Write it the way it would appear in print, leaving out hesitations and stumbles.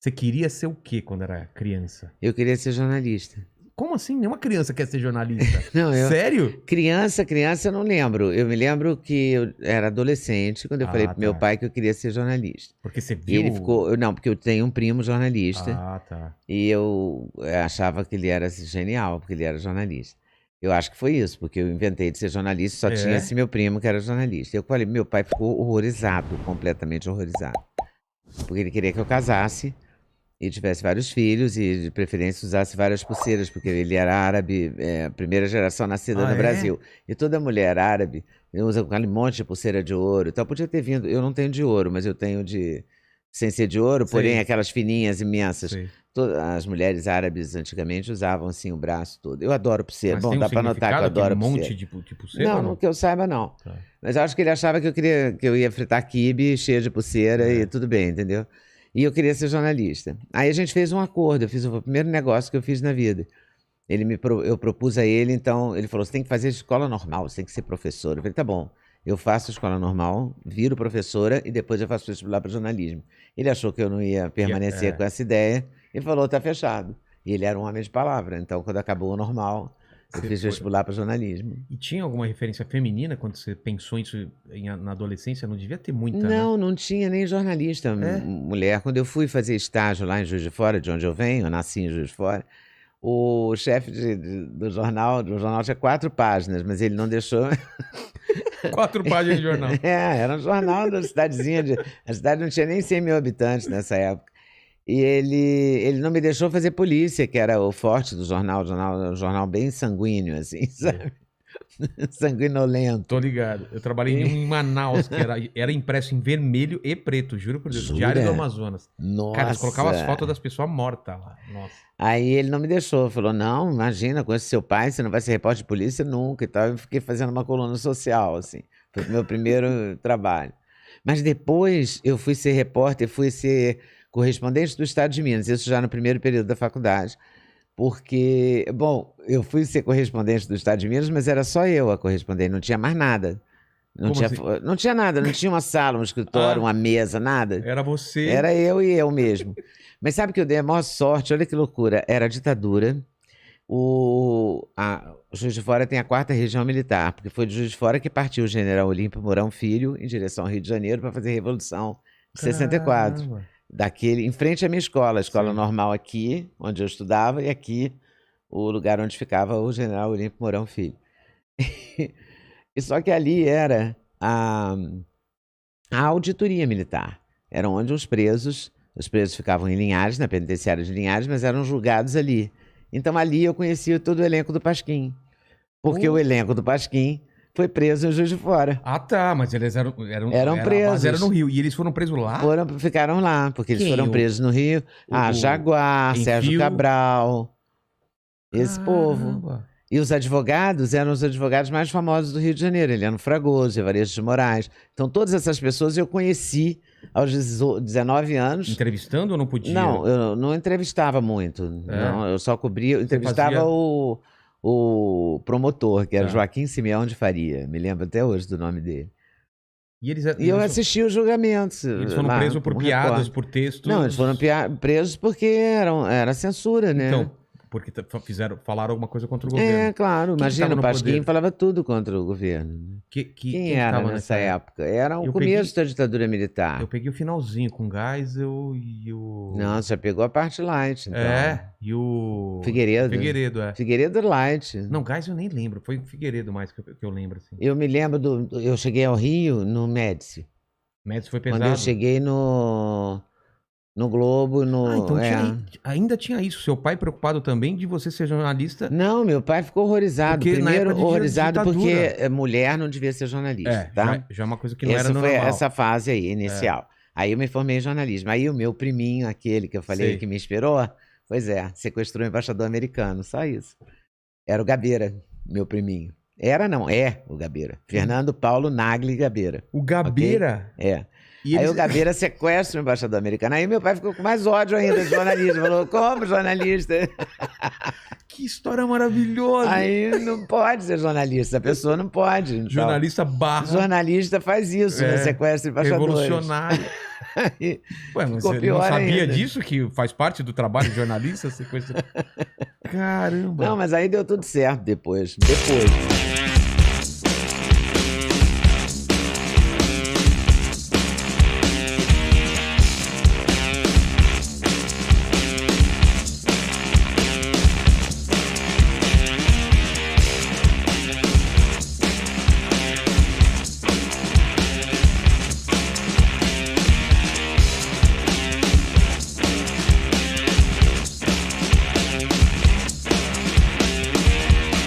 Você queria ser o quê quando era criança? Eu queria ser jornalista. Como assim? Nenhuma criança quer ser jornalista. Não, Sério? Criança eu não lembro. Eu me lembro que eu era adolescente quando eu falei pro meu pai que eu queria ser jornalista. Porque você E viu... ele ficou... Não, porque eu tenho um primo jornalista. Ah, tá. E eu achava que ele era genial, porque ele era jornalista. Eu acho que foi isso, porque eu inventei de ser jornalista, só tinha esse meu primo que era jornalista. Eu falei, meu pai ficou horrorizado, completamente horrorizado. Porque ele queria que eu casasse e tivesse vários filhos e, de preferência, usasse várias pulseiras, porque ele era árabe, primeira geração nascida no Brasil. E toda mulher árabe usa aquele monte de pulseira de ouro. Então, podia ter vindo... Eu não tenho de ouro, mas eu tenho de... Sem ser de ouro, porém aquelas fininhas, imensas. Sei. As mulheres árabes antigamente usavam assim o braço todo. Eu adoro pulseira. Mas bom, tem um dá pra notar que eu adoro monte pulseira. de pulseira? Não, ou não que eu saiba, não. Tá. Mas eu acho que ele achava que eu ia fritar quibe cheia de pulseira e tudo bem, entendeu? E eu queria ser jornalista. Aí a gente fez um acordo, eu fiz o primeiro negócio que eu fiz na vida. Eu propus a ele, então, ele falou, você tem que fazer escola normal, você tem que ser professor. Eu falei, tá bom, eu faço escola normal, viro professora e depois eu faço vestibular para jornalismo. Ele achou que eu não ia permanecer com essa ideia e falou, tá fechado. E ele era um homem de palavra, então quando acabou o normal, eu fiz vestibular para jornalismo. E tinha alguma referência feminina quando você pensou isso na adolescência? Não devia ter muita, Não, né? não tinha nem jornalista mulher. Quando eu fui fazer estágio lá em Juiz de Fora, de onde eu venho, eu nasci em Juiz de Fora, o chefe do jornal tinha 4 páginas, mas ele não deixou... 4 páginas de jornal. Era um jornal da cidadezinha. A cidade não tinha nem 100 mil habitantes nessa época. E ele não me deixou fazer polícia, que era o forte do jornal. Um jornal bem sanguíneo, assim, sabe? Sanguinolento. Tô ligado. Eu trabalhei em Manaus, que era impresso em vermelho e preto, juro por Deus. Jura? Diário do Amazonas. Nossa. Cara, eles colocavam as fotos das pessoas mortas lá. Nossa. Aí ele não me deixou, falou, não, imagina, com esse seu pai, você não vai ser repórter de polícia nunca e tal. Eu fiquei fazendo uma coluna social, assim. Foi o meu primeiro trabalho. Mas depois eu fui ser repórter, fui ser correspondente do Estado de Minas, isso já no primeiro período da faculdade. Porque, bom, eu fui ser correspondente do Estado de Minas, mas era só eu a correspondente, não tinha mais nada. Não tinha nada, não tinha uma sala, um escritório, uma mesa, nada. Era você. Era eu e eu mesmo. Mas sabe que eu dei a maior sorte? Olha que loucura. Era a ditadura. O Juiz de Fora tem a 4ª região militar, porque foi de Juiz de Fora que partiu o general Olímpio Mourão Filho em direção ao Rio de Janeiro para fazer a Revolução de 64. Em frente à minha escola, a escola normal aqui, onde eu estudava, e aqui o lugar onde ficava o general Olímpio Mourão Filho. E só que ali era a auditoria militar. Era onde os presos ficavam em Linhares, na penitenciária de Linhares, mas eram julgados ali. Então ali eu conhecia todo o elenco do Pasquim. Porque o elenco do Pasquim foi preso em Juiz de Fora. Ah, tá, mas eles eram presos. Mas era no Rio. E eles foram presos lá? Ficaram lá, porque eles foram presos no Rio. Jaguar, Sérgio Cabral, esse povo. E os advogados eram os advogados mais famosos do Rio de Janeiro. Eliano Fragoso, Evaristo de Moraes. Então, todas essas pessoas eu conheci aos 19 anos. Entrevistando ou não podia? Não, eu não entrevistava muito. Não, eu só cobria... Eu entrevistava o promotor, que era Joaquim Simeão de Faria. Me lembro até hoje do nome dele. E eu assisti os julgamentos. Eles foram presos por piadas, por textos? Não, eles foram presos porque era censura, né? Então, porque falaram alguma coisa contra o governo. Claro. Imagina, o Pasquim falava tudo contra o governo. Quem era nessa época? Era o começo da ditadura militar. Eu peguei o finalzinho com Geisel e o... Não, você já pegou a parte light, então. E o... Figueiredo. Figueiredo light. Não, Geisel eu nem lembro. Foi o Figueiredo mais que eu lembro, assim. Eu me lembro eu cheguei ao Rio no Médici. Médici foi pesado. Quando eu cheguei no Globo, então ainda tinha isso. Seu pai preocupado também de você ser jornalista? Não, meu pai ficou horrorizado. Primeiro, horrorizado porque mulher não devia ser jornalista, tá? Já é uma coisa que não era normal. Foi essa fase aí, inicial. Aí eu me formei em jornalismo. Aí o meu priminho, aquele que eu falei que me inspirou, sequestrou o embaixador americano, só isso. Era o Gabeira, meu priminho. É o Gabeira. Fernando Paulo Nagli Gabeira. O Gabeira? Okay? Aí o Gabeira sequestra o embaixador americano. Aí meu pai ficou com mais ódio ainda de jornalismo. Falou, como jornalista? Que história maravilhosa. Aí não pode ser jornalista. A pessoa não pode. Então, jornalista Jornalista faz isso, né? Sequestra embaixadores. Revolucionário. Aí Ué, mas ficou você não pior sabia ainda. disso, que faz parte do trabalho de jornalista? Essa coisa... Caramba. Não, mas aí deu tudo certo depois. Depois.